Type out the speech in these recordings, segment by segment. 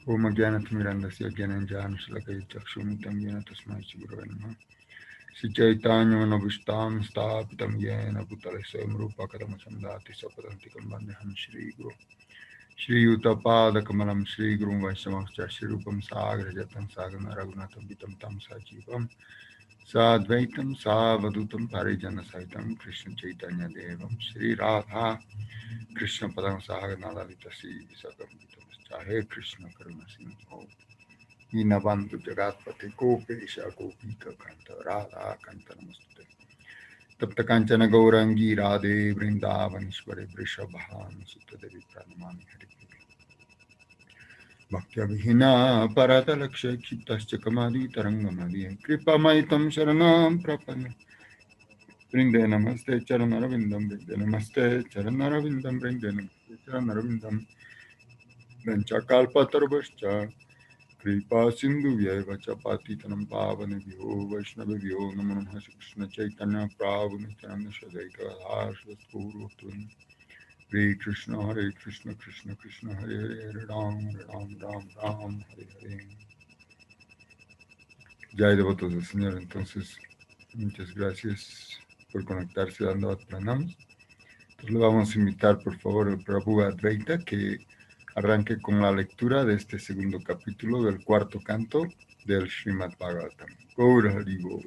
Om Jnanatimirandasya Jnananjana Chakshunitam Jnana Tasmai Shri Gurave Namaha. Sri Chaitanya Manavishtam Stapitam Yena Bhutale Swayam Rupa Kadama Sandati Sapadantikam Vandeham Shri Guru Shri Uttapada Kamalam Shri Guru Vaishnavascha Shri Rupam Sagra Jatan Sagana Raghunatam Vitam Tam Sajivam Sadvaitam Savadutam Parijana Saitam Krishna Chaitanya Devam Shri Radha Krishna Padam Sagana Lalita Sri Visatam Vitam Hare Krishna Karuna Sindhu Dinabantu Jagatpati Kopesha Gopika Kanta Radha Kanta Namaste Tapta Kanchana Gaurangi Radhe Vrindavanishwari Vrishabham Sutta Devi Pranamami Hari Bhaktya Vihina Parata Laksha Chitascha Kamadi Tarangamadi Kripa Maitam Sharanam Prapanna Brinde Namaste Charanaravindam Brinde Namaste Charanaravindam Brinde Namaste Charanaravindam Danchakalpatarvascha Kripa Sindhu Vyacha Patitanam Pavanebhyo Vaishnavebhyo Namo Namaha Krishna Chaitanya Prabhu Nityananda Shadaika Harshvasturu Hare Krishna Krishna Krishna Hare Hare Ram Ram Ram Ram Hare Hare. Ya hay devotos del Señor, entonces muchas gracias por conectarse dando pranams. Entonces le vamos a invitar por favor al Prabhu Advaita que arranque con la lectura de este segundo capítulo del cuarto canto del Srimad Bhagavatam. Gaur Hari Bol.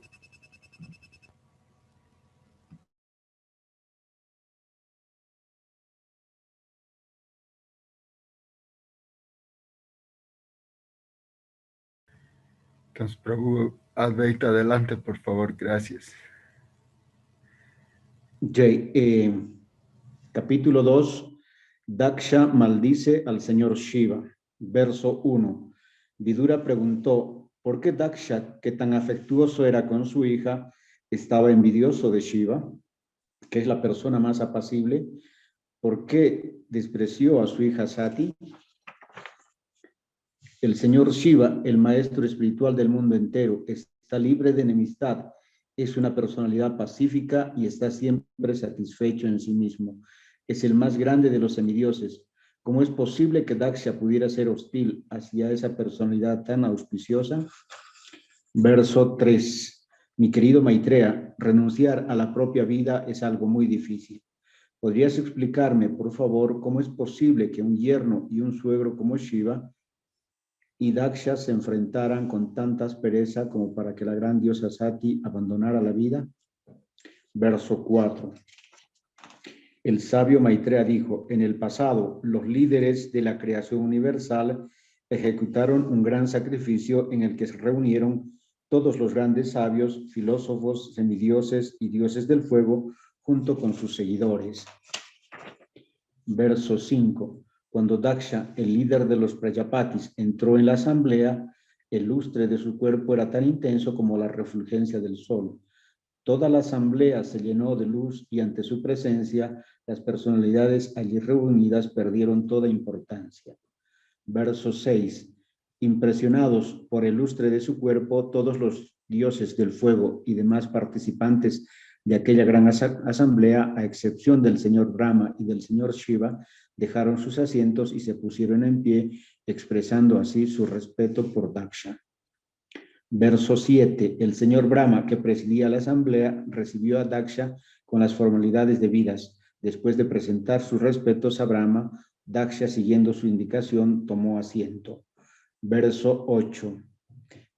Entonces, Prabhu Advaita, adelante, por favor, gracias. Jay, capítulo 2, Daksha maldice al señor Shiva. Verso 1. Vidura preguntó, ¿por qué Daksha, que tan afectuoso era con su hija, estaba envidioso de Shiva, que es la persona más apacible? ¿Por qué despreció a su hija Sati? El señor Shiva, el maestro espiritual del mundo entero, está libre de enemistad, es una personalidad pacífica y está siempre satisfecho en sí mismo. Es el más grande de los semidioses. ¿Cómo es posible que Daksha pudiera ser hostil hacia esa personalidad tan auspiciosa? Verso 3. Mi querido Maitreya, renunciar a la propia vida es algo muy difícil. ¿Podrías explicarme, por favor, cómo es posible que un yerno y un suegro como Shiva y Daksha se enfrentaran con tanta aspereza como para que la gran diosa Sati abandonara la vida? Verso 4. El sabio Maitreya dijo, en el pasado, los líderes de la creación universal ejecutaron un gran sacrificio en el que se reunieron todos los grandes sabios, filósofos, semidioses y dioses del fuego, junto con sus seguidores. Verso 5. Cuando Daksha, el líder de los Prajapatis, entró en la asamblea, el lustre de su cuerpo era tan intenso como la refulgencia del sol. Toda la asamblea se llenó de luz y ante su presencia, las personalidades allí reunidas perdieron toda importancia. Verso 6. Impresionados por el lustre de su cuerpo, todos los dioses del fuego y demás participantes de aquella gran asamblea, a excepción del señor Brahma y del señor Shiva, dejaron sus asientos y se pusieron en pie, expresando así su respeto por Daksha. Verso 7. El señor Brahma, que presidía la asamblea, recibió a Daksha con las formalidades debidas. Después de presentar sus respetos a Brahma, Daksha, siguiendo su indicación, tomó asiento. Verso 8.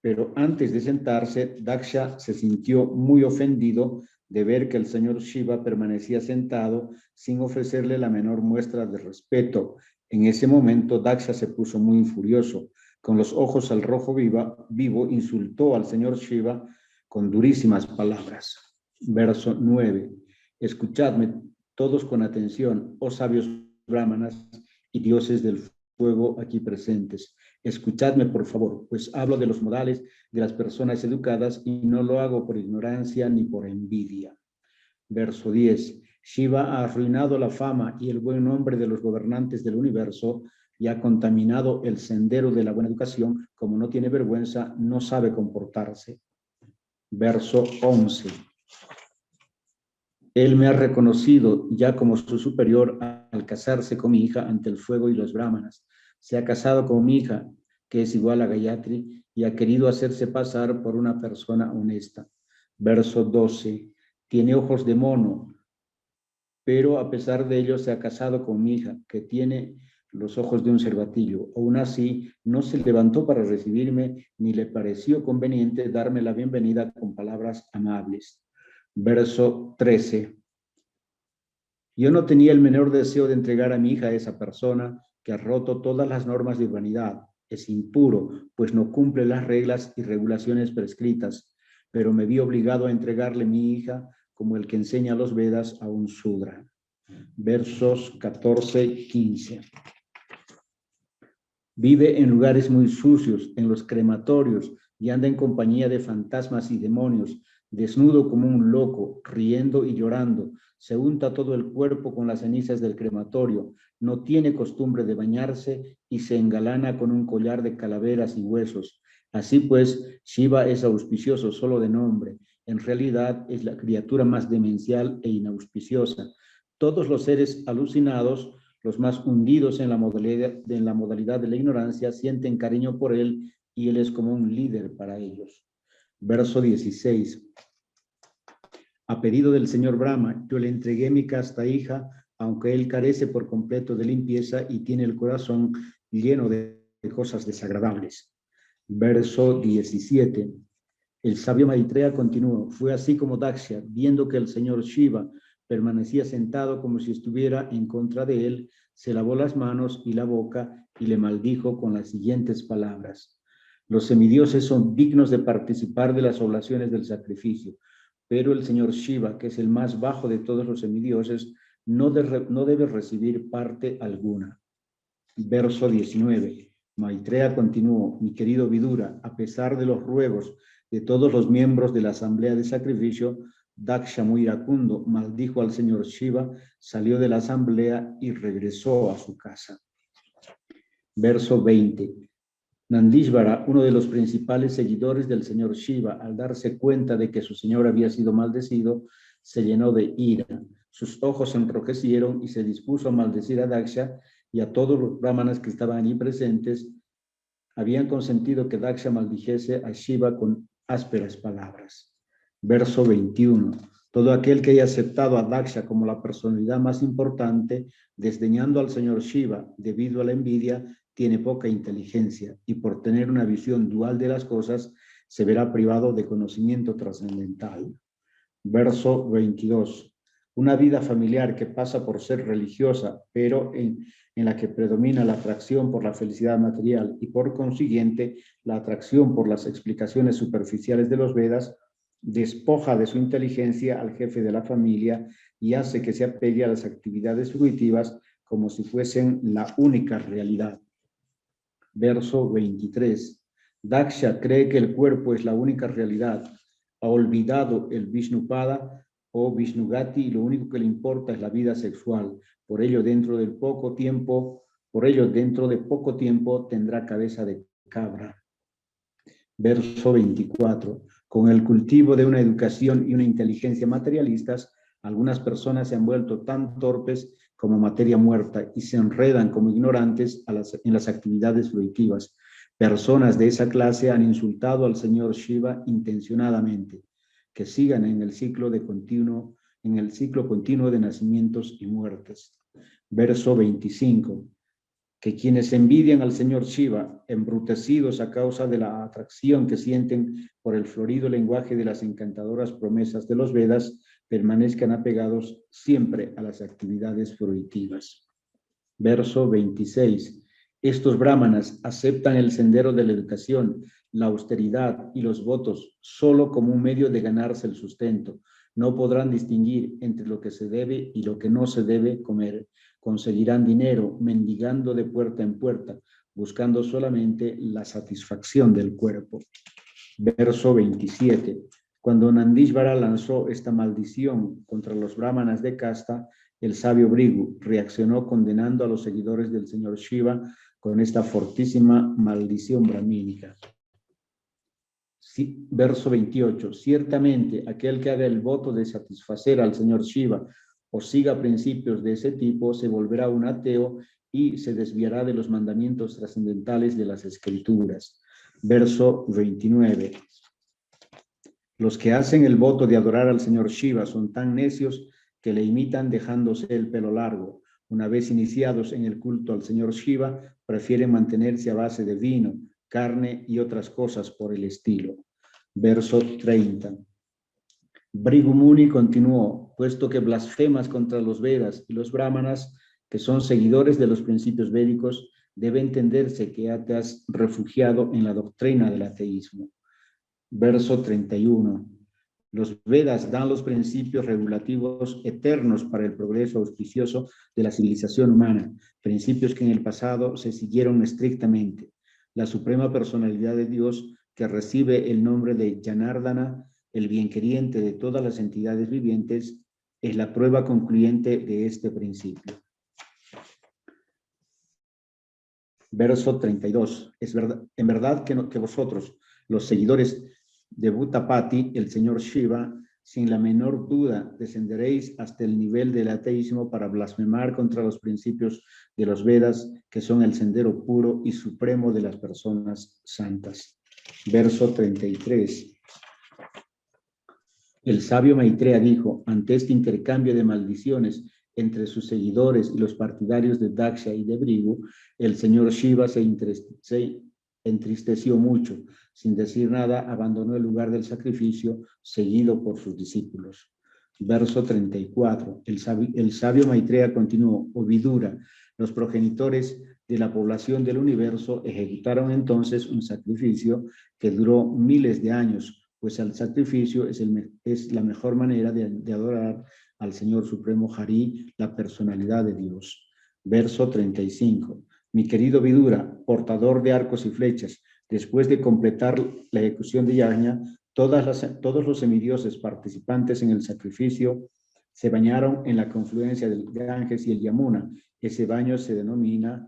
Pero antes de sentarse, Daksha se sintió muy ofendido de ver que el señor Shiva permanecía sentado sin ofrecerle la menor muestra de respeto. En ese momento, Daksha se puso muy furioso. Con los ojos al rojo vivo, insultó al señor Shiva con durísimas palabras. Verso 9. Escuchadme todos con atención, oh sabios brahmanas y dioses del fuego aquí presentes. Escuchadme, por favor, pues hablo de los modales de las personas educadas y no lo hago por ignorancia ni por envidia. Verso 10. Shiva ha arruinado la fama y el buen nombre de los gobernantes del universo y ha contaminado el sendero de la buena educación. Como no tiene vergüenza, no sabe comportarse. Verso 11. Él me ha reconocido ya como su superior al casarse con mi hija ante el fuego y los brahmanas. Se ha casado con mi hija que es igual a Gayatri, y ha querido hacerse pasar por una persona honesta. Verso 12. Tiene ojos de mono, pero a pesar de ello se ha casado con mi hija, que tiene los ojos de un cervatillo. Aún así, no se levantó para recibirme, ni le pareció conveniente darme la bienvenida con palabras amables. Verso 13. Yo no tenía el menor deseo de entregar a mi hija a esa persona que ha roto todas las normas de urbanidad. Es impuro, pues no cumple las reglas y regulaciones prescritas, pero me vi obligado a entregarle mi hija como el que enseña los Vedas a un Sudra. Versos 14-15. Vive en lugares muy sucios, en los crematorios, y anda en compañía de fantasmas y demonios, desnudo como un loco, riendo y llorando. Se unta todo el cuerpo con las cenizas del crematorio, no tiene costumbre de bañarse y se engalana con un collar de calaveras y huesos. Así pues, Shiva es auspicioso solo de nombre. En realidad es la criatura más demencial e inauspiciosa. Todos los seres alucinados, los más hundidos en la modalidad de la ignorancia, sienten cariño por él y él es como un líder para ellos. Verso 16. A pedido del señor Brahma, yo le entregué mi casta hija, aunque él carece por completo de limpieza y tiene el corazón lleno de cosas desagradables. Verso 17. El sabio Maitreya continuó, fue así como Daksha, viendo que el señor Shiva permanecía sentado como si estuviera en contra de él, se lavó las manos y la boca y le maldijo con las siguientes palabras. Los semidioses son dignos de participar de las oblaciones del sacrificio, pero el señor Shiva, que es el más bajo de todos los semidioses, no debe recibir parte alguna. Verso 19. Maitreya continuó, mi querido Vidura, a pesar de los ruegos de todos los miembros de la asamblea de sacrificio, Daksha, muy iracundo, maldijo al señor Shiva, salió de la asamblea y regresó a su casa. Verso 20. Nandíshvara, uno de los principales seguidores del señor Shiva, al darse cuenta de que su señor había sido maldecido, se llenó de ira. Sus ojos se enrojecieron y se dispuso a maldecir a Daksha y a todos los brahmanas que estaban allí presentes. Habían consentido que Daksha maldijese a Shiva con ásperas palabras. Verso 21. Todo aquel que haya aceptado a Daksha como la personalidad más importante, desdeñando al señor Shiva debido a la envidia, tiene poca inteligencia y por tener una visión dual de las cosas, se verá privado de conocimiento trascendental. Verso 22. Una vida familiar que pasa por ser religiosa, pero en la que predomina la atracción por la felicidad material y por consiguiente la atracción por las explicaciones superficiales de los Vedas, despoja de su inteligencia al jefe de la familia y hace que se apegue a las actividades fruitivas como si fuesen la única realidad. Verso 23. Daksha cree que el cuerpo es la única realidad. Ha olvidado el Vishnupada o Vishnugati y lo único que le importa es la vida sexual. Por ello, dentro de poco tiempo tendrá cabeza de cabra. Verso 24. Con el cultivo de una educación y una inteligencia materialistas, algunas personas se han vuelto tan torpes como materia muerta y se enredan como ignorantes en las actividades fruitivas. Personas de esa clase han insultado al señor Shiva intencionadamente. Que sigan en el ciclo continuo de nacimientos y muertes. Verso 25. Que quienes envidian al señor Shiva, embrutecidos a causa de la atracción que sienten por el florido lenguaje de las encantadoras promesas de los Vedas, permanezcan apegados siempre a las actividades fruitivas. Verso 26. Estos brahmanas aceptan el sendero de la educación, la austeridad y los votos solo como un medio de ganarse el sustento. No podrán distinguir entre lo que se debe y lo que no se debe comer. Conseguirán dinero mendigando de puerta en puerta, buscando solamente la satisfacción del cuerpo. Verso 27. Cuando Nandíshvara lanzó esta maldición contra los brahmanas de casta, el sabio Bhrigu reaccionó condenando a los seguidores del señor Shiva con esta fortísima maldición brahmínica. Sí, verso 28. Ciertamente, aquel que haga el voto de satisfacer al señor Shiva o siga principios de ese tipo, se volverá un ateo y se desviará de los mandamientos trascendentales de las Escrituras. Verso 29. Los que hacen el voto de adorar al señor Shiva son tan necios que le imitan dejándose el pelo largo. Una vez iniciados en el culto al señor Shiva, prefieren mantenerse a base de vino, carne y otras cosas por el estilo. Verso 30. Bhrigu Muni continuó, puesto que blasfemas contra los Vedas y los Brahmanas, que son seguidores de los principios védicos, debe entenderse que ya te has refugiado en la doctrina del ateísmo. Verso 31. Los Vedas dan los principios regulativos eternos para el progreso auspicioso de la civilización humana, principios que en el pasado se siguieron estrictamente. La suprema personalidad de Dios, que recibe el nombre de Janardana, el bienqueriente de todas las entidades vivientes, es la prueba concluyente de este principio. Verso 32. Es verdad, en verdad que vosotros, los seguidores de Bhuttapati, el señor Shiva, sin la menor duda descenderéis hasta el nivel del ateísmo para blasfemar contra los principios de los Vedas, que son el sendero puro y supremo de las personas santas. Verso 33. El sabio Maitreya dijo, ante este intercambio de maldiciones entre sus seguidores y los partidarios de Daksha y de Bhrigu, el señor Shiva se entristeció mucho. Sin decir nada, abandonó el lugar del sacrificio, seguido por sus discípulos. Verso 34. El sabio Maitreya continuó, oh Vidura, los progenitores de la población del universo ejecutaron entonces un sacrificio que duró miles de años, pues el sacrificio es la mejor manera de adorar al Señor Supremo Hari, la personalidad de Dios. Verso 35. Mi querido Vidura, portador de arcos y flechas, después de completar la ejecución de Yajna, todos los semidioses participantes en el sacrificio se bañaron en la confluencia del Ganges y el Yamuna. Ese baño se denomina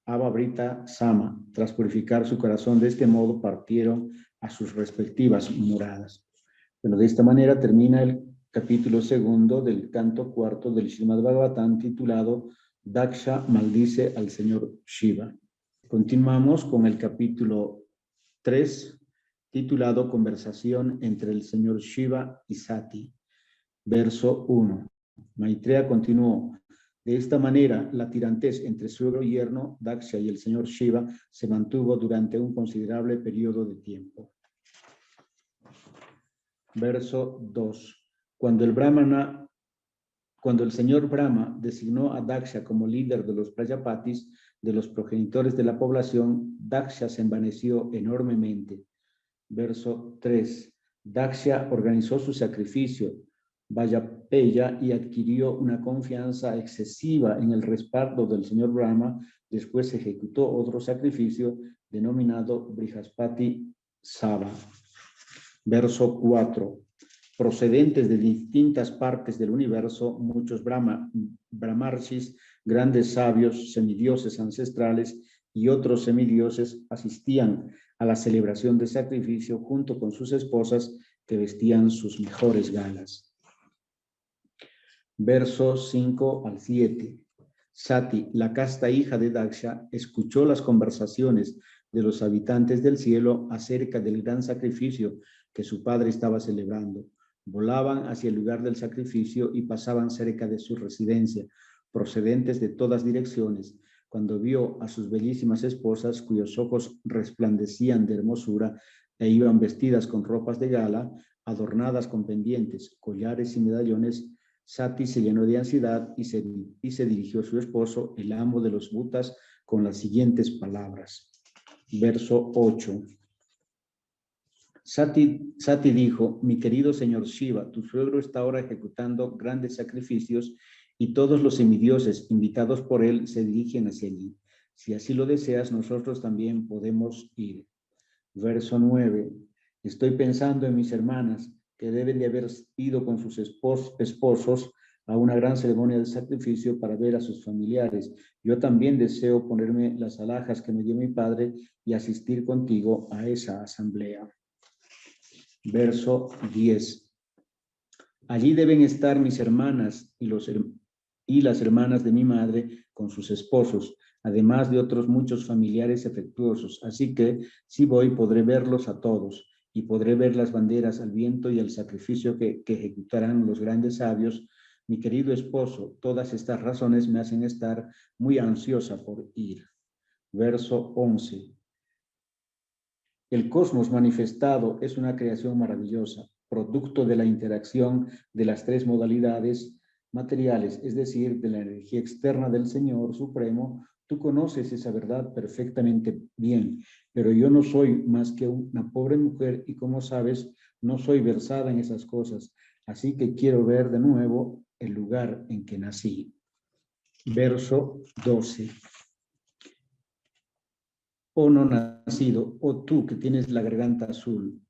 Avabrita Sama. Tras purificar su corazón de este modo, partieron a sus respectivas moradas. Bueno, de esta manera termina el capítulo 2 del canto 4 del Srimad Bhagavatam, titulado Daksha maldice al señor Shiva. Continuamos con el capítulo 3, titulado Conversación entre el señor Shiva y Sati. Verso 1. Maitreya continuó. De esta manera, la tirantez entre suegro y yerno, Daksha y el señor Shiva, se mantuvo durante un considerable periodo de tiempo. Verso 2. Cuando el señor Brahma designó a Daksha como líder de los Prajapatis, de los progenitores de la población, Daksha se envaneció enormemente. Verso 3. Daksha organizó su sacrificio, Vajapeya, y adquirió una confianza excesiva en el respaldo del señor Brahma. Después ejecutó otro sacrificio denominado Brihaspati Sava. Verso 4. Procedentes de distintas partes del universo, muchos brahmarshis, grandes sabios, semidioses ancestrales y otros semidioses asistían a la celebración de sacrificio junto con sus esposas que vestían sus mejores galas. Versos 5 al 7. Sati, la casta hija de Daksha, escuchó las conversaciones de los habitantes del cielo acerca del gran sacrificio que su padre estaba celebrando. Volaban hacia el lugar del sacrificio y pasaban cerca de su residencia, procedentes de todas direcciones, cuando vio a sus bellísimas esposas, cuyos ojos resplandecían de hermosura e iban vestidas con ropas de gala, adornadas con pendientes, collares y medallones. Sati se llenó de ansiedad y se dirigió a su esposo, el amo de los Bhutas, con las siguientes palabras. Verso 8. Sati dijo, mi querido señor Shiva, tu suegro está ahora ejecutando grandes sacrificios y todos los semidioses invitados por él se dirigen hacia allí. Si así lo deseas, nosotros también podemos ir. Verso 9. Estoy pensando en mis hermanas que deben de haber ido con sus esposos a una gran ceremonia de sacrificio para ver a sus familiares. Yo también deseo ponerme las alhajas que me dio mi padre y asistir contigo a esa asamblea. Verso 10. Allí deben estar mis hermanas y las hermanas de mi madre con sus esposos. además de otros muchos familiares afectuosos. Así que si voy, podré verlos a todos y podré ver las banderas al viento y el sacrificio que ejecutarán los grandes sabios. Mi querido esposo, todas estas razones me hacen estar muy ansiosa por ir. Verso 11. El cosmos manifestado es una creación maravillosa, producto de la interacción de las tres modalidades materiales, es decir, de la energía externa del Señor Supremo. Tú conoces esa verdad perfectamente bien, pero yo no soy más que una pobre mujer y, como sabes, no soy versada en esas cosas. Así que quiero ver de nuevo el lugar en que nací. Verso 12. Oh no nacido, oh tú que tienes la garganta azul,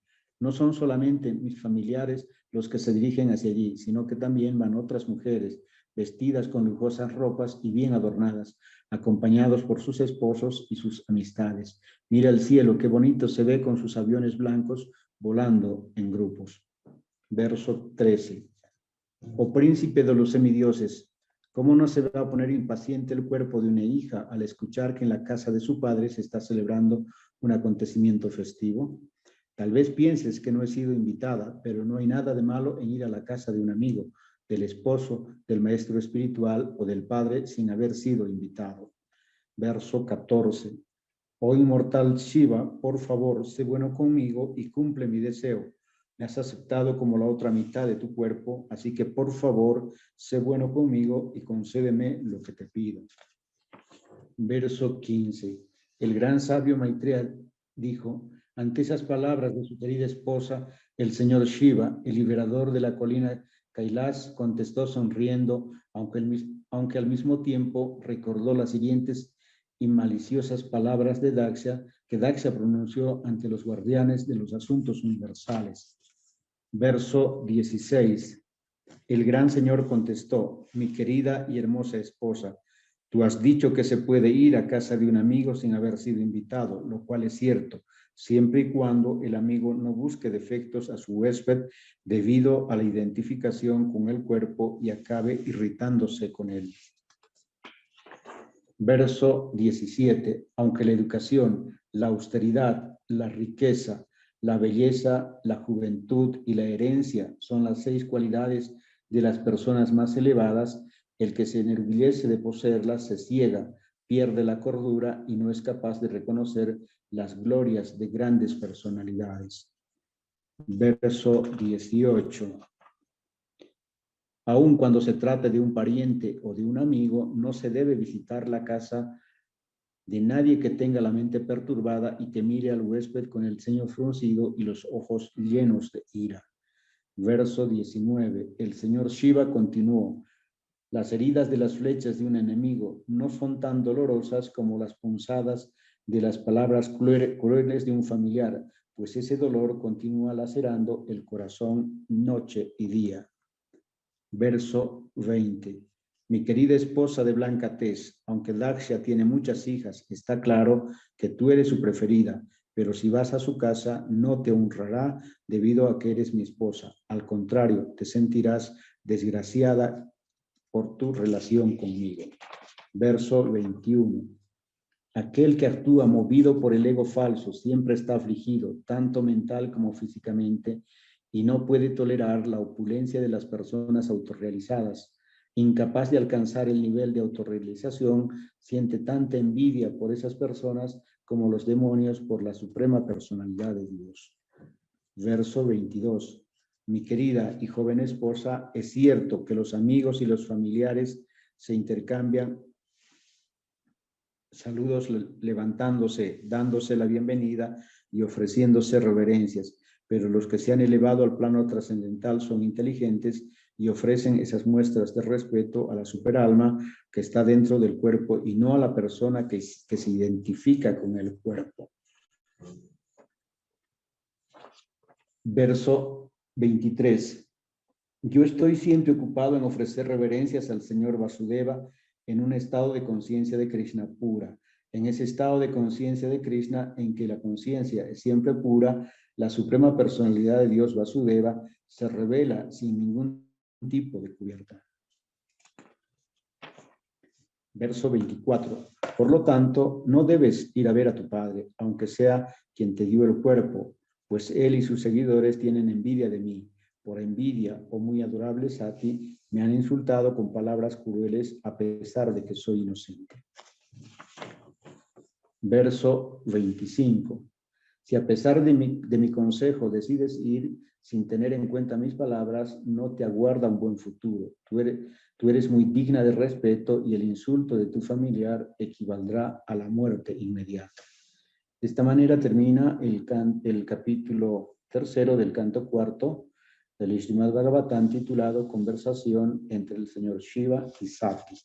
no son solamente mis familiares los que se dirigen hacia allí, sino que también van otras mujeres vestidas con lujosas ropas y bien adornadas, acompañados por sus esposos y sus amistades. Mira el cielo, qué bonito se ve con sus aviones blancos volando en grupos. Verso 13. Oh príncipe de los semidioses, ¿cómo no se va a poner impaciente el cuerpo de una hija al escuchar que en la casa de su padre se está celebrando un acontecimiento festivo? Tal vez pienses que no he sido invitada, pero no hay nada de malo en ir a la casa de un amigo, del esposo, del maestro espiritual o del padre sin haber sido invitado. Verso 14. Oh inmortal Shiva, por favor, sé bueno conmigo y cumple mi deseo. Me has aceptado como la otra mitad de tu cuerpo, así que por favor, sé bueno conmigo y concédeme lo que te pido. Verso 15. El gran sabio Maitreya dijo, ante esas palabras de su querida esposa, el señor Shiva, el liberador de la colina Kailas, contestó sonriendo, aunque al mismo tiempo recordó las siguientes y maliciosas palabras de Daksha, que Daksha pronunció ante los guardianes de los asuntos universales. Verso 16. El gran señor contestó, mi querida y hermosa esposa, tú has dicho que se puede ir a casa de un amigo sin haber sido invitado, lo cual es cierto, siempre y cuando el amigo no busque defectos a su huésped debido a la identificación con el cuerpo y acabe irritándose con él. Verso 17. Aunque la educación, la austeridad, la riqueza, la belleza, la juventud y la herencia son las 6 cualidades de las personas más elevadas, el que se enorgullece de poseerlas se ciega, pierde la cordura y no es capaz de reconocer las glorias de grandes personalidades. Verso 18. Aun cuando se trate de un pariente o de un amigo, no se debe visitar la casa de nadie que tenga la mente perturbada y que mire al huésped con el ceño fruncido y los ojos llenos de ira. Verso 19. El señor Shiva continuó, las heridas de las flechas de un enemigo no son tan dolorosas como las punzadas de las palabras crueles de un familiar, pues ese dolor continúa lacerando el corazón noche y día. Verso 20. Mi querida esposa de blanca tez, aunque Daksha tiene muchas hijas, está claro que tú eres su preferida, pero si vas a su casa no te honrará debido a que eres mi esposa. Al contrario, te sentirás desgraciada por tu relación conmigo. Verso 21. Aquel que actúa movido por el ego falso siempre está afligido, tanto mental como físicamente, y no puede tolerar la opulencia de las personas autorrealizadas. Incapaz de alcanzar el nivel de autorrealización, siente tanta envidia por esas personas como los demonios por la suprema personalidad de Dios. Verso 22. Mi querida y joven esposa, es cierto que los amigos y los familiares se intercambian saludos levantándose, dándose la bienvenida y ofreciéndose reverencias, pero los que se han elevado al plano trascendental son inteligentes y ofrecen esas muestras de respeto a la superalma que está dentro del cuerpo y no a la persona que se identifica con el cuerpo. Verso 23. Yo estoy siempre ocupado en ofrecer reverencias al Señor Vasudeva en un estado de conciencia de Krishna pura. En ese estado de conciencia de Krishna, en que la conciencia es siempre pura, la suprema personalidad de Dios Vasudeva se revela sin ningún tipo de cubierta. Verso 24. Por lo tanto, no debes ir a ver a tu padre, aunque sea quien te dio el cuerpo, pues él y sus seguidores tienen envidia de mí. Por envidia, oh muy adorable Sati, me han insultado con palabras crueles a pesar de que soy inocente. Verso 25. Si a pesar de mi consejo decides ir sin tener en cuenta mis palabras, no te aguarda un buen futuro. Tú eres muy digna de respeto y el insulto de tu familiar equivaldrá a la muerte inmediata. De esta manera termina el capítulo 3 del canto 4 del Srimad Bhagavatam, titulado Conversación entre el señor Shiva y Sati.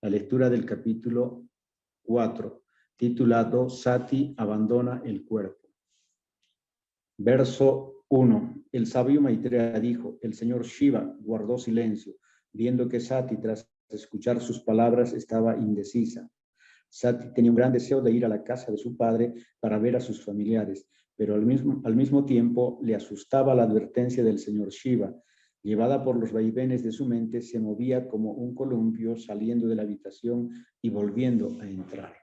La lectura del capítulo 4, titulado Sati abandona el cuerpo. Verso 1. El sabio Maitreya dijo: el señor Shiva guardó silencio, viendo que Sati, tras escuchar sus palabras, estaba indecisa. Sati tenía un gran deseo de ir a la casa de su padre para ver a sus familiares, pero al mismo tiempo le asustaba la advertencia del señor Shiva. Llevada por los vaivenes de su mente, se movía como un columpio saliendo de la habitación y volviendo a entrar.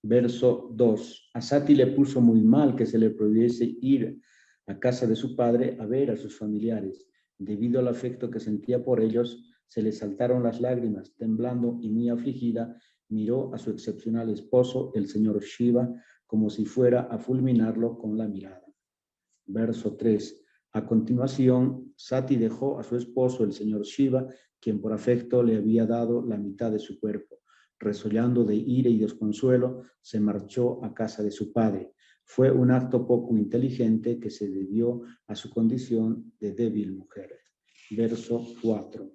Verso 2. A Sati le puso muy mal que se le prohibiese ir a casa de su padre a ver a sus familiares. Debido al afecto que sentía por ellos, se le saltaron las lágrimas. Temblando y muy afligida, miró a su excepcional esposo, el señor Shiva, como si fuera a fulminarlo con la mirada. Verso 3. A continuación, Sati dejó a su esposo, el señor Shiva, quien por afecto le había dado la mitad de su cuerpo. Resollando de ira y desconsuelo, se marchó a casa de su padre. Fue un acto poco inteligente que se debió a su condición de débil mujer. Verso 4.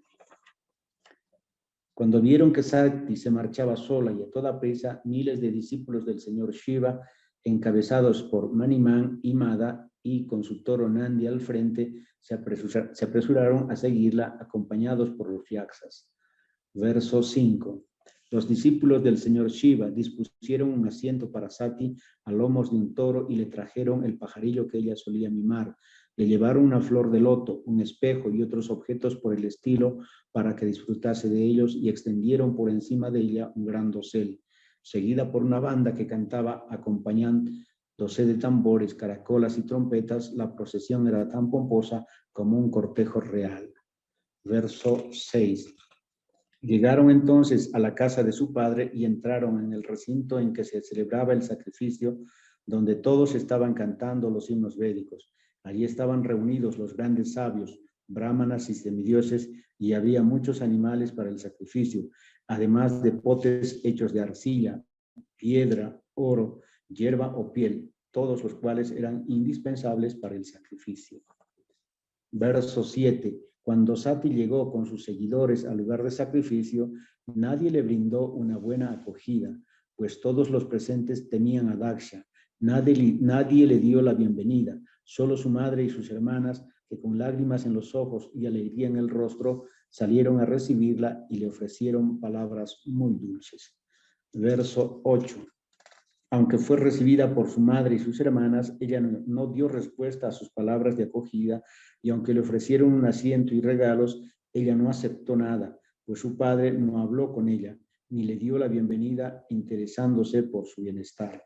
Cuando vieron que Sati se marchaba sola y a toda prisa, miles de discípulos del señor Shiva, encabezados por Maniman y Mada y con su toro Nandi al frente, se apresuraron a seguirla, acompañados por los yaksas. Verso 5. Los discípulos del señor Shiva dispusieron un asiento para Sati a lomos de un toro y le trajeron el pajarillo que ella solía mimar. Le llevaron una flor de loto, un espejo y otros objetos por el estilo para que disfrutase de ellos y extendieron por encima de ella un gran dosel, seguida por una banda que cantaba acompañándose de tambores, caracolas y trompetas. La procesión era tan pomposa como un cortejo real. Verso 6. Llegaron entonces a la casa de su padre y entraron en el recinto en que se celebraba el sacrificio, donde todos estaban cantando los himnos védicos. Allí estaban reunidos los grandes sabios, brahmanas y semidioses, y había muchos animales para el sacrificio, además de potes hechos de arcilla, piedra, oro, hierba o piel, todos los cuales eran indispensables para el sacrificio. Verso 7. Cuando Sati llegó con sus seguidores al lugar de sacrificio, nadie le brindó una buena acogida, pues todos los presentes temían a Daksha. Nadie le dio la bienvenida, solo su madre y sus hermanas, que con lágrimas en los ojos y alegría en el rostro, salieron a recibirla y le ofrecieron palabras muy dulces. Verso 8. Aunque fue recibida por su madre y sus hermanas, ella no dio respuesta a sus palabras de acogida, y aunque le ofrecieron un asiento y regalos, ella no aceptó nada, pues su padre no habló con ella, ni le dio la bienvenida interesándose por su bienestar.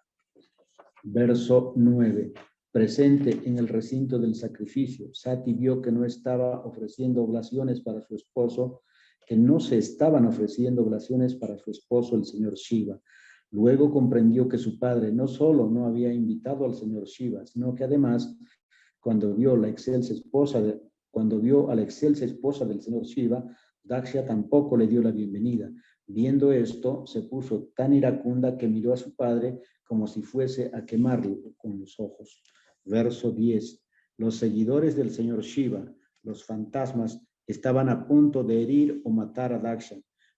Verso 9. Presente en el recinto del sacrificio, Sati vio que no estaba ofreciendo oblaciones para su esposo, que no se estaban ofreciendo oblaciones para su esposo, el señor Shiva. Luego comprendió que su padre no solo no había invitado al señor Shiva, sino que además, cuando vio a la excelsa esposa del señor Shiva, Daksha tampoco le dio la bienvenida. Viendo esto, se puso tan iracunda que miró a su padre como si fuese a quemarlo con los ojos. Verso 10. Los seguidores del señor Shiva, los fantasmas, estaban a punto de herir o matar a Daksha,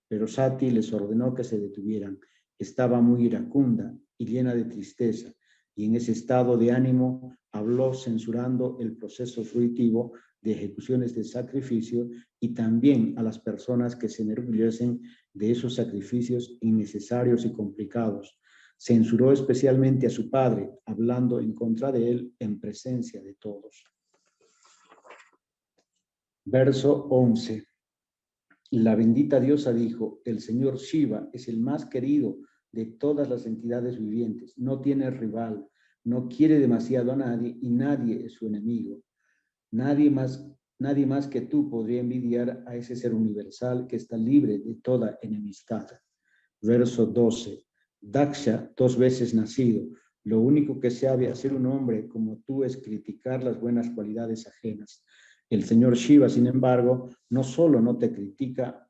pero Sati les ordenó que se detuvieran. Estaba muy iracunda y llena de tristeza, y en ese estado de ánimo habló censurando el proceso fruitivo de ejecuciones de sacrificio y también a las personas que se enorgullecen de esos sacrificios innecesarios y complicados. Censuró especialmente a su padre, hablando en contra de él en presencia de todos. Verso 11. La bendita diosa dijo, el señor Shiva es el más querido de todas las entidades vivientes, no tiene rival, no quiere demasiado a nadie y nadie es su enemigo. Nadie más que tú podría envidiar a ese ser universal que está libre de toda enemistad. Verso 12. Daksha, 2 veces nacido, lo único que sabe hacer un hombre como tú es criticar las buenas cualidades ajenas. El señor Shiva, sin embargo, no solo no critica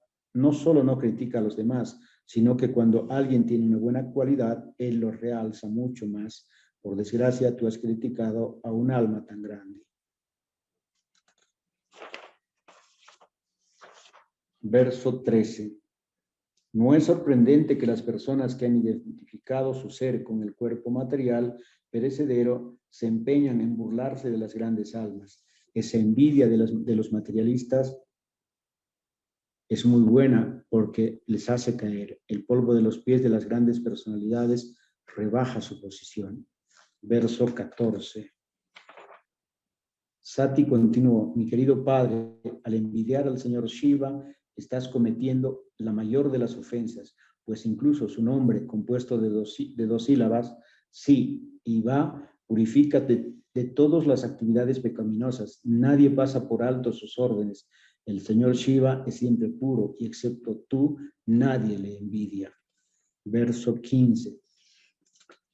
a los demás, sino que cuando alguien tiene una buena cualidad, él lo realza mucho más. Por desgracia, tú has criticado a un alma tan grande. Verso 13. No es sorprendente que las personas que han identificado su ser con el cuerpo material perecedero se empeñan en burlarse de las grandes almas. Esa envidia de los materialistas es muy buena porque les hace caer. El polvo de los pies de las grandes personalidades rebaja su posición. Verso 14. Sati continuó, mi querido padre, al envidiar al señor Shiva, estás cometiendo la mayor de las ofensas, pues incluso su nombre, compuesto de dos sílabas, sí y va, purifícate de todas las actividades pecaminosas. Nadie pasa por alto sus órdenes. El señor Shiva es siempre puro y excepto tú, nadie le envidia. Verso 15.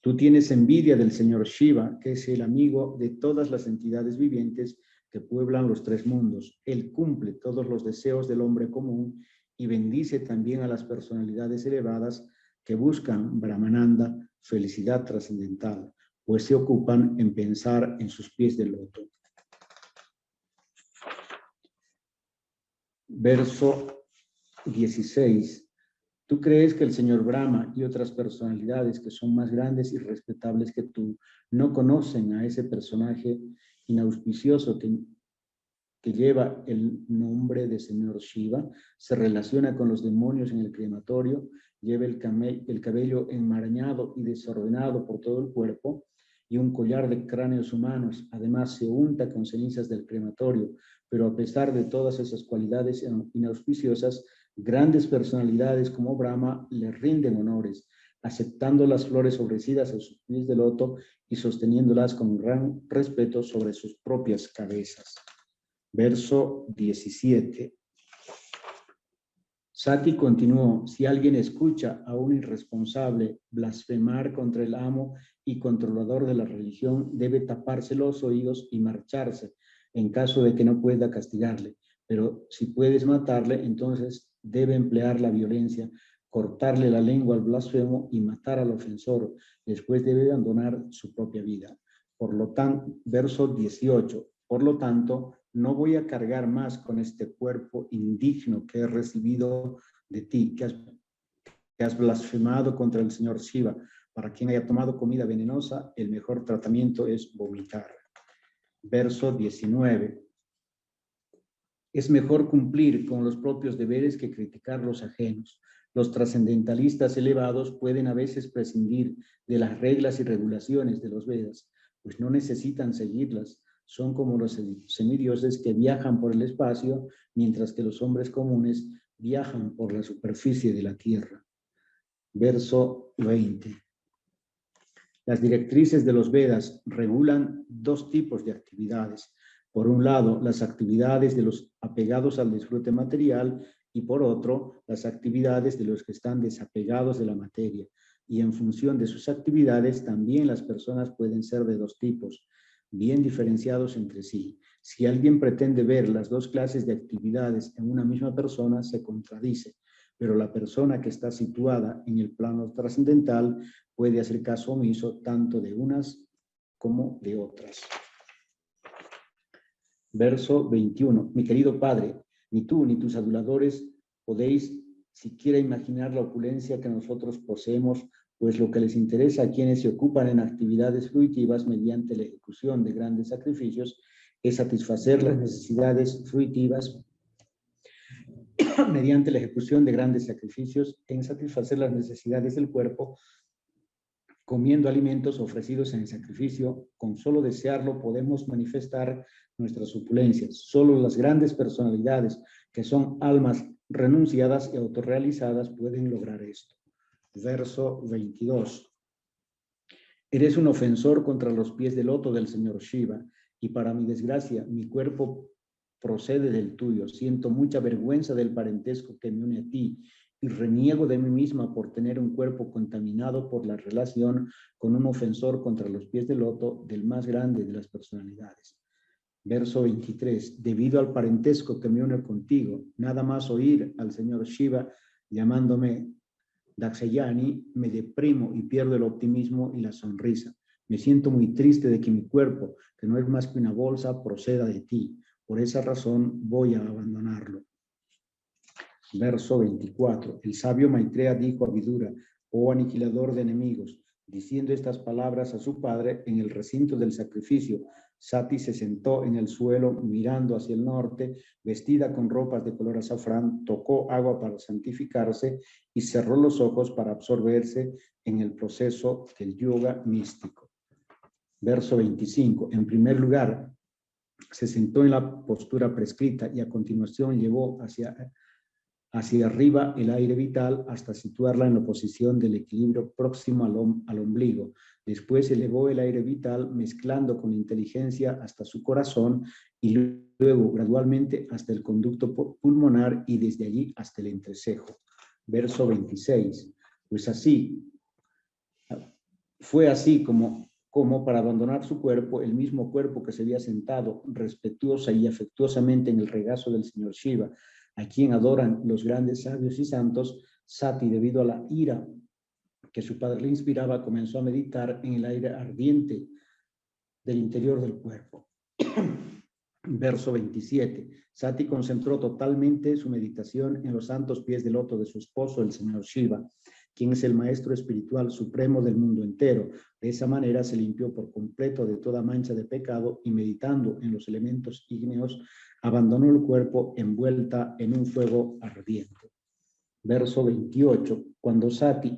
Tú tienes envidia del señor Shiva, que es el amigo de todas las entidades vivientes que pueblan los 3 mundos. Él cumple todos los deseos del hombre común y bendice también a las personalidades elevadas que buscan Brahmananda, felicidad trascendental, pues se ocupan en pensar en sus pies de loto. Verso 16. ¿Tú crees que el señor Brahma y otras personalidades que son más grandes y respetables que tú no conocen a ese personaje inauspicioso que lleva el nombre de señor Shiva? Se relaciona con los demonios en el crematorio, lleva el cabello enmarañado y desordenado por todo el cuerpo y un collar de cráneos humanos. Además se unta con cenizas del crematorio, pero a pesar de todas esas cualidades inauspiciosas, grandes personalidades como Brahma le rinden honores, aceptando las flores ofrecidas a sus pies de loto y sosteniéndolas con gran respeto sobre sus propias cabezas. Verso 17. Sati continuó, si alguien escucha a un irresponsable blasfemar contra el amo y controlador de la religión, debe taparse los oídos y marcharse en caso de que no pueda castigarle. Pero si puedes matarle, entonces debe emplear la violencia, cortarle la lengua al blasfemo y matar al ofensor. Después debe abandonar su propia vida. Por lo tanto, verso 18. Por lo tanto, no voy a cargar más con este cuerpo indigno que he recibido de ti, que has blasfemado contra el señor Shiva. Para quien haya tomado comida venenosa, el mejor tratamiento es vomitar. Verso 19. Es mejor cumplir con los propios deberes que criticar los ajenos. Los trascendentalistas elevados pueden a veces prescindir de las reglas y regulaciones de los Vedas, pues no necesitan seguirlas. Son como los semidioses que viajan por el espacio, mientras que los hombres comunes viajan por la superficie de la tierra. Verso 20. Las directrices de los Vedas regulan 2 tipos de actividades. Por un lado, las actividades de los apegados al disfrute material y por otro, las actividades de los que están desapegados de la materia. Y en función de sus actividades, también las personas pueden ser de 2 tipos, bien diferenciados entre sí. Si alguien pretende ver las 2 clases de actividades en una misma persona, se contradice, pero la persona que está situada en el plano trascendental puede hacer caso omiso tanto de unas como de otras. Verso 21. Mi querido padre, ni tú ni tus aduladores podéis siquiera imaginar la opulencia que nosotros poseemos, pues lo que les interesa a quienes se ocupan en actividades fruitivas mediante la ejecución de grandes sacrificios es satisfacer las necesidades fruitivas mediante la ejecución de grandes sacrificios en satisfacer las necesidades del cuerpo comiendo alimentos ofrecidos en el sacrificio. Con solo desearlo podemos manifestar nuestras opulencias. Solo las grandes personalidades, que son almas renunciadas y autorrealizadas pueden lograr esto. Verso 22. Eres un ofensor contra los pies de loto del señor Shiva, y para mi desgracia, mi cuerpo procede del tuyo. Siento mucha vergüenza del parentesco que me une a ti, y reniego de mí misma por tener un cuerpo contaminado por la relación con un ofensor contra los pies de loto del más grande de las personalidades. Verso 23. Debido al parentesco que me une contigo, nada más oír al señor Shiva llamándome Dakshayani, me deprimo y pierdo el optimismo y la sonrisa. Me siento muy triste de que mi cuerpo, que no es más que una bolsa, proceda de ti. Por esa razón voy a abandonarlo. Verso 24. El sabio Maitreya dijo a Vidura, oh aniquilador de enemigos, diciendo estas palabras a su padre en el recinto del sacrificio. Sati se sentó en el suelo mirando hacia el norte, vestida con ropas de color azafrán, tocó agua para santificarse y cerró los ojos para absorberse en el proceso del yoga místico. Verso 25. En primer lugar, se sentó en la postura prescrita y a continuación llevó hacia arriba el aire vital hasta situarla en la posición del equilibrio próximo al ombligo. Después elevó el aire vital mezclando con inteligencia hasta su corazón y luego gradualmente hasta el conducto pulmonar y desde allí hasta el entrecejo. Verso 26. Pues así, fue así como para abandonar su cuerpo, el mismo cuerpo que se había sentado respetuosa y afectuosamente en el regazo del señor Shiva, a quien adoran los grandes sabios y santos, Sati, debido a la ira que su padre le inspiraba, comenzó a meditar en el aire ardiente del interior del cuerpo. Verso 27. Sati concentró totalmente su meditación en los santos pies de loto de su esposo, el señor Shiva, quien es el maestro espiritual supremo del mundo entero. De esa manera se limpió por completo de toda mancha de pecado y meditando en los elementos ígneos, abandonó el cuerpo envuelta en un fuego ardiente. Verso 28. Cuando Sati,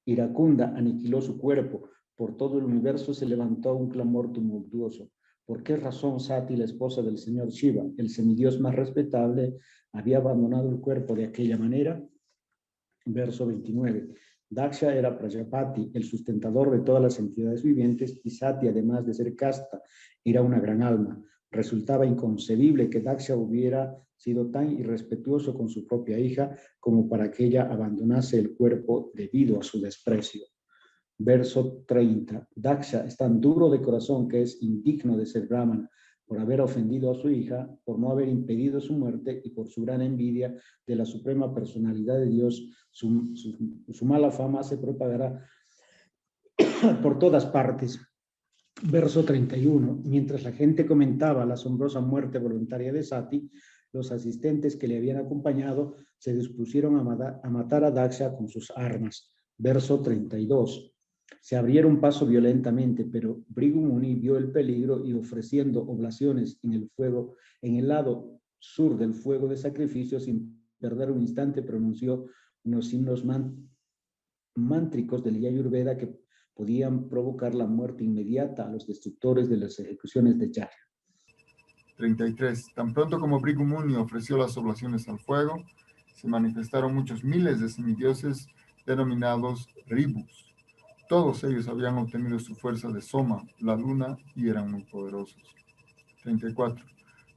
iracunda, aniquiló su cuerpo, por todo el universo se levantó un clamor tumultuoso. ¿Por qué razón Sati, la esposa del señor Shiva, el semidios más respetable, había abandonado el cuerpo de aquella manera? Verso 29. Daksha era Prajapati, el sustentador de todas las entidades vivientes, y Sati, además de ser casta, era una gran alma. Resultaba inconcebible que Daksha hubiera sido tan irrespetuoso con su propia hija como para que ella abandonase el cuerpo debido a su desprecio. Verso 30. Daksha es tan duro de corazón que es indigno de ser brahmana por haber ofendido a su hija, por no haber impedido su muerte y por su gran envidia de la suprema personalidad de Dios. Su mala fama se propagará por todas partes. Verso 31. Mientras la gente comentaba la asombrosa muerte voluntaria de Sati, los asistentes que le habían acompañado se dispusieron a matar a Daksha con sus armas. Verso 32. Se abrieron paso violentamente, pero Bhrigu Muni vio el peligro y ofreciendo oblaciones en el lado sur del fuego de sacrificio, sin perder un instante, pronunció unos signos mántricos del Yajurveda que podían provocar la muerte inmediata a los destructores de las ejecuciones de Yajna. 33. Tan pronto como Bhrigu Muni ofreció las oblaciones al fuego, se manifestaron muchos miles de semidioses denominados Ribus. Todos ellos habían obtenido su fuerza de Soma, la luna, y eran muy poderosos. 34.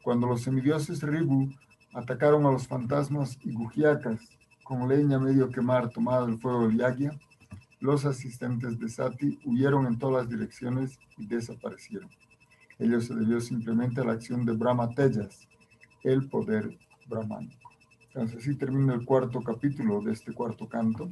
Cuando los semidioses Ribu atacaron a los fantasmas y gujiacas con leña medio quemar tomada del fuego del Yagya, los asistentes de Sati huyeron en todas las direcciones y desaparecieron. Ello se debió simplemente a la acción de Brahma Tejas, el poder brahmánico. Entonces así termina el cuarto capítulo de este cuarto canto.